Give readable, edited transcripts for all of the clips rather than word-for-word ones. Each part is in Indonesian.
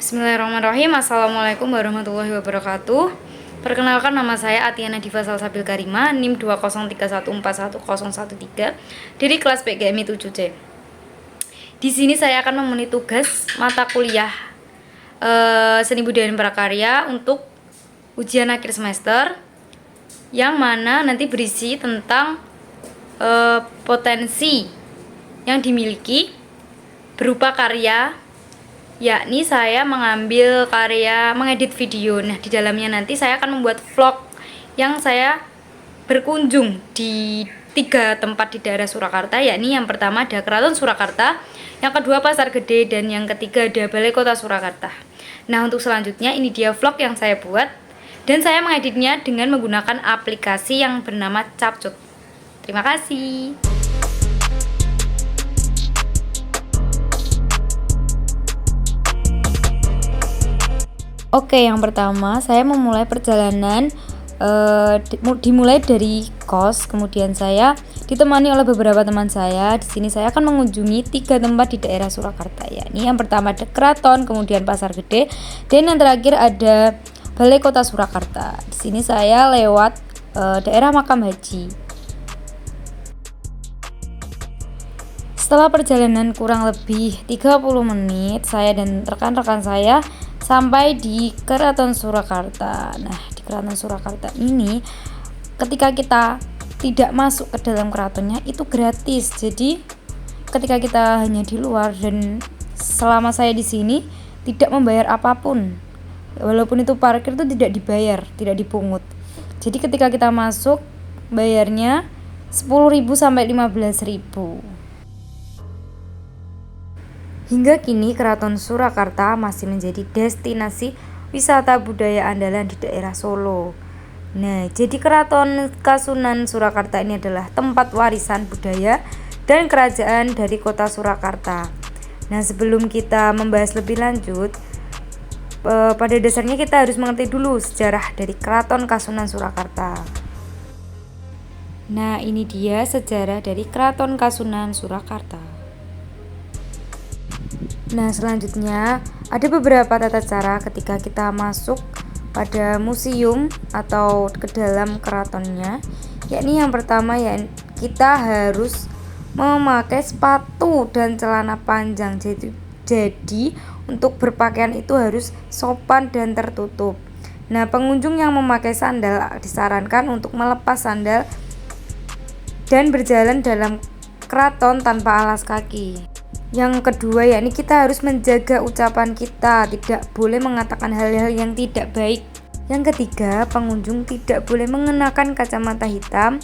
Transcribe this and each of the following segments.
Bismillahirrahmanirrahim. Assalamualaikum warahmatullahi wabarakatuh. Perkenalkan, nama saya Atiana Diva Salsabil Karima, NIM 20314141013 dari kelas PGMI 7C. Di sini saya akan memenuhi tugas mata kuliah Seni Budaya dan Prakarya untuk ujian akhir semester, yang mana nanti berisi tentang potensi yang dimiliki berupa karya, yakni saya mengambil karya mengedit video. Nah, di dalamnya nanti saya akan membuat vlog yang saya berkunjung di 3 tempat di daerah Surakarta, yakni yang pertama ada Keraton Surakarta, yang kedua Pasar Gede, dan yang ketiga ada Balai Kota Surakarta. Nah, untuk selanjutnya ini dia vlog yang saya buat, dan saya mengeditnya dengan menggunakan aplikasi yang bernama Capcut. Terima kasih. Oke, yang pertama saya memulai perjalanan dimulai dari kos, kemudian saya ditemani oleh beberapa teman saya. Di sini saya akan mengunjungi 3 tempat di daerah Surakarta, yakni yang pertama ada Keraton, kemudian Pasar Gede, dan yang terakhir ada Balai Kota Surakarta. Di sini saya lewat daerah Makam Haji. Setelah perjalanan kurang lebih 30 menit, saya dan rekan-rekan saya sampai di Keraton Surakarta. Nah, di Keraton Surakarta ini ketika kita tidak masuk ke dalam keratonnya itu gratis. Jadi ketika kita hanya di luar, dan selama saya di sini tidak membayar apapun. Walaupun itu parkir itu tidak dibayar, tidak dipungut. Jadi ketika kita masuk bayarnya 10.000 sampai 15.000. Hingga kini Keraton Surakarta masih menjadi destinasi wisata budaya andalan di daerah Solo. Nah, jadi Keraton Kasunan Surakarta ini adalah tempat warisan budaya dan kerajaan dari kota Surakarta. Nah, sebelum kita membahas lebih lanjut, pada dasarnya kita harus mengerti dulu sejarah dari Keraton Kasunan Surakarta. Nah, ini dia sejarah dari Keraton Kasunan Surakarta. Nah, selanjutnya ada beberapa tata cara ketika kita masuk pada museum atau ke dalam keratonnya, yakni yang pertama ya kita harus memakai sepatu dan celana panjang. Jadi untuk berpakaian itu harus sopan dan tertutup. Nah, pengunjung yang memakai sandal disarankan untuk melepas sandal dan berjalan dalam keraton tanpa alas kaki. Yang kedua, yakni kita harus menjaga ucapan kita, tidak boleh mengatakan hal-hal yang tidak baik. Yang ketiga, pengunjung tidak boleh mengenakan kacamata hitam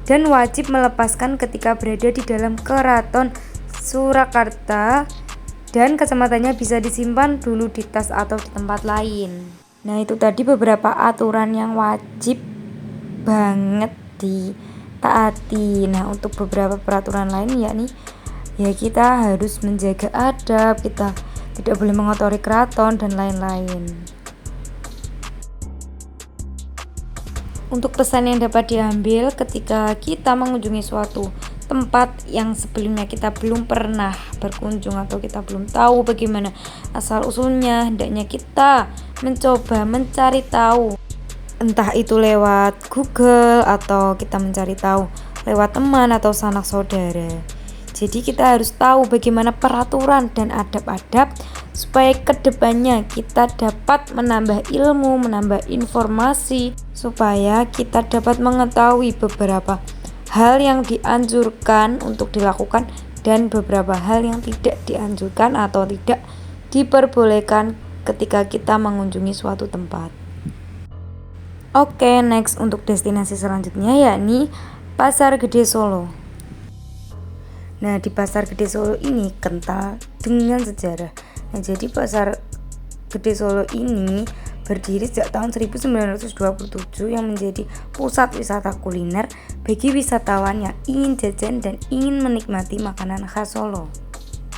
dan wajib melepaskan ketika berada di dalam Keraton Surakarta, dan kacamatanya bisa disimpan dulu di tas atau di tempat lain. Nah, itu tadi beberapa aturan yang wajib banget ditaati. Nah, untuk beberapa peraturan lain yakni ya kita harus menjaga adab, kita tidak boleh mengotori keraton dan lain-lain. Untuk pesan yang dapat diambil ketika kita mengunjungi suatu tempat yang sebelumnya kita belum pernah berkunjung atau kita belum tahu bagaimana asal usulnya, hendaknya kita mencoba mencari tahu, entah itu lewat Google atau kita mencari tahu lewat teman atau sanak saudara. Jadi kita harus tahu bagaimana peraturan dan adab-adab supaya kedepannya kita dapat menambah ilmu, menambah informasi, supaya kita dapat mengetahui beberapa hal yang dianjurkan untuk dilakukan dan beberapa hal yang tidak dianjurkan atau tidak diperbolehkan ketika kita mengunjungi suatu tempat. Oke, next untuk destinasi selanjutnya yakni Pasar Gede Solo. Nah, di Pasar Gede Solo ini kental dengan sejarah. Nah, jadi Pasar Gede Solo ini berdiri sejak tahun 1927 yang menjadi pusat wisata kuliner bagi wisatawan yang ingin jajan dan ingin menikmati makanan khas Solo.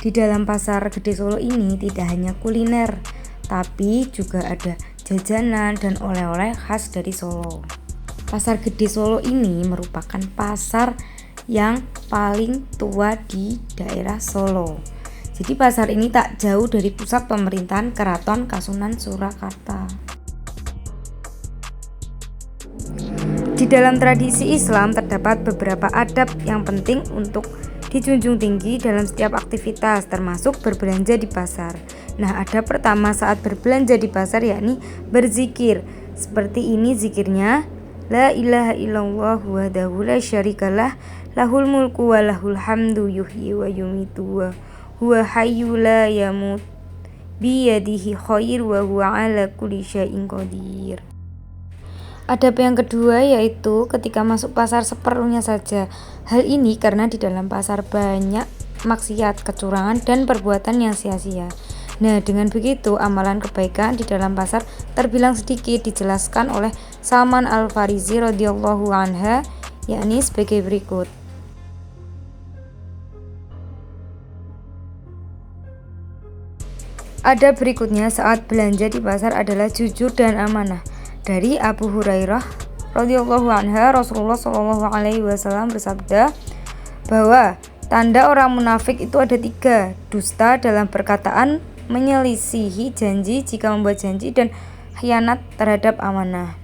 Di dalam Pasar Gede Solo ini tidak hanya kuliner, tapi juga ada jajanan dan oleh-oleh khas dari Solo. Pasar Gede Solo ini merupakan pasar yang paling tua di daerah Solo. Jadi pasar ini tak jauh dari pusat pemerintahan Keraton Kasunan Surakarta. Di dalam tradisi Islam terdapat beberapa adab yang penting untuk dijunjung tinggi dalam setiap aktivitas, termasuk berbelanja di pasar. Nah, adab pertama saat berbelanja di pasar yakni berzikir. Seperti ini zikirnya: La ilaha illallah wahdahu la syarikalah, lahul mulku wa lahul hamdu yuhyi wa yumitu wa huwa hayyu la yamut biyadihi khair wa huwa ala kulli syai'in qadir. Adab yang kedua yaitu ketika masuk pasar seperlunya saja. Hal ini karena di dalam pasar banyak maksiat, kecurangan, dan perbuatan yang sia-sia. Nah, dengan begitu amalan kebaikan di dalam pasar terbilang sedikit. Dijelaskan oleh Salman Al-Farisi radhiyallahu anha, yakni sebagai berikut. Adab berikutnya saat belanja di pasar adalah jujur dan amanah. Dari Abu Hurairah radhiyallahu anha, Rasulullah shallallahu alaihi wasallam bersabda bahwa tanda orang munafik itu ada 3: dusta dalam perkataan, menyelisihi janji jika membuat janji, dan khianat terhadap amanah.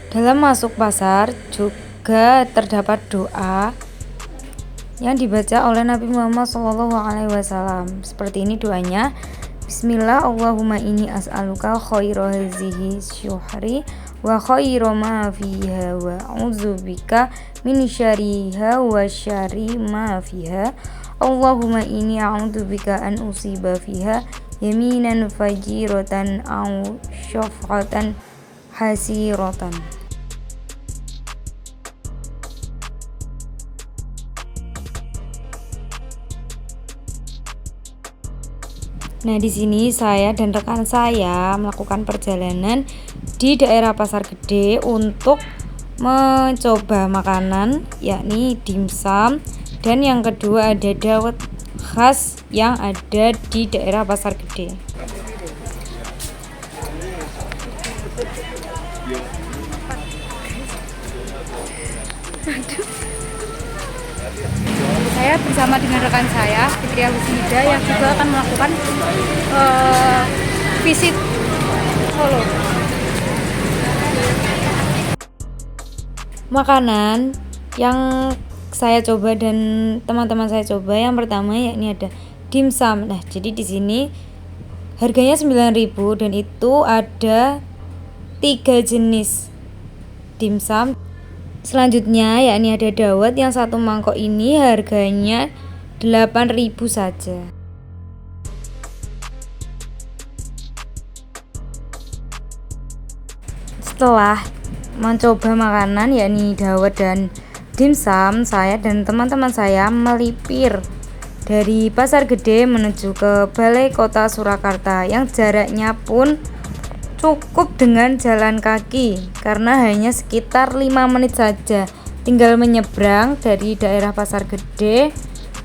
Dalam masuk pasar juga terdapat doa yang dibaca oleh Nabi Muhammad SAW. Seperti ini doanya: Bismillah, Allahumma inni as'aluka khaira hazihi syuhri wa khaira ma fiha wa a'udzubika min syarriha wa syarri ma fiha. Allahumma inni a'udzubika an usiba fiha yaminan fajiratan aw syaf'atan hasiratan. Nah, di sini saya dan rekan saya melakukan perjalanan di daerah Pasar Gede untuk mencoba makanan, yakni dimsum, dan yang kedua ada dawet khas yang ada di daerah Pasar Gede. Saya bersama dengan rekan saya Fitri Agusnida yang juga akan melakukan visit Solo. Makanan yang saya coba dan teman-teman saya coba yang pertama yakni ada dimsum. Nah, jadi di sini harganya 9.000 dan itu ada 3 jenis dimsum. Selanjutnya yakni ada dawet yang 1 mangkok ini harganya 8.000 saja. Setelah mencoba makanan yakni dawet dan dimsum, saya dan teman-teman saya melipir dari Pasar Gede menuju ke Balai Kota Surakarta yang jaraknya pun cukup dengan jalan kaki karena hanya sekitar 5 menit saja. Tinggal menyeberang dari daerah Pasar Gede,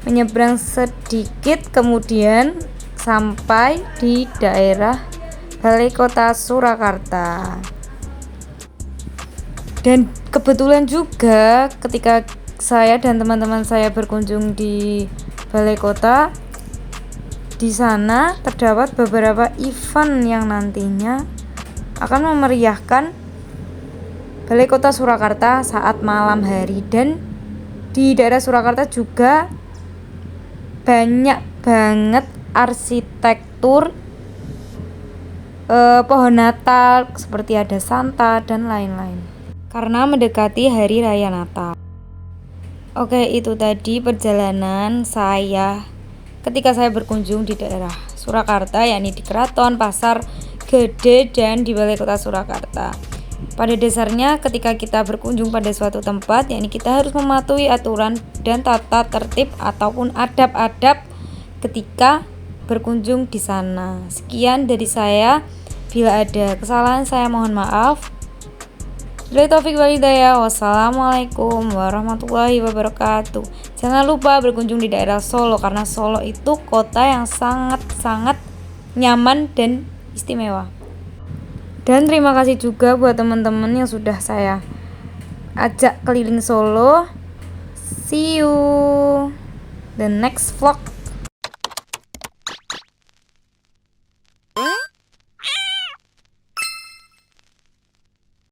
menyeberang sedikit kemudian sampai di daerah Balai Kota Surakarta. Dan kebetulan juga ketika saya dan teman-teman saya berkunjung di Balai Kota, di sana terdapat beberapa event yang nantinya akan memeriahkan Balai Kota Surakarta saat malam hari. Dan di daerah Surakarta juga banyak banget arsitektur pohon Natal seperti ada Santa dan lain-lain karena mendekati hari raya Natal. Oke, itu tadi perjalanan saya ketika saya berkunjung di daerah Surakarta, yakni di Keraton, Pasar Gede, dan di Balai Kota Surakarta. Pada dasarnya ketika kita berkunjung pada suatu tempat, yakni kita harus mematuhi aturan dan tata tertib ataupun adab-adab ketika berkunjung di sana. Sekian dari saya. Bila ada kesalahan saya mohon maaf. Billahi taufiq wal hidayah. Wassalamualaikum warahmatullahi wabarakatuh. Jangan lupa berkunjung di daerah Solo karena Solo itu kota yang sangat-sangat nyaman dan istimewa. Dan terima kasih juga buat teman-teman yang sudah saya ajak keliling Solo. See you the next vlog.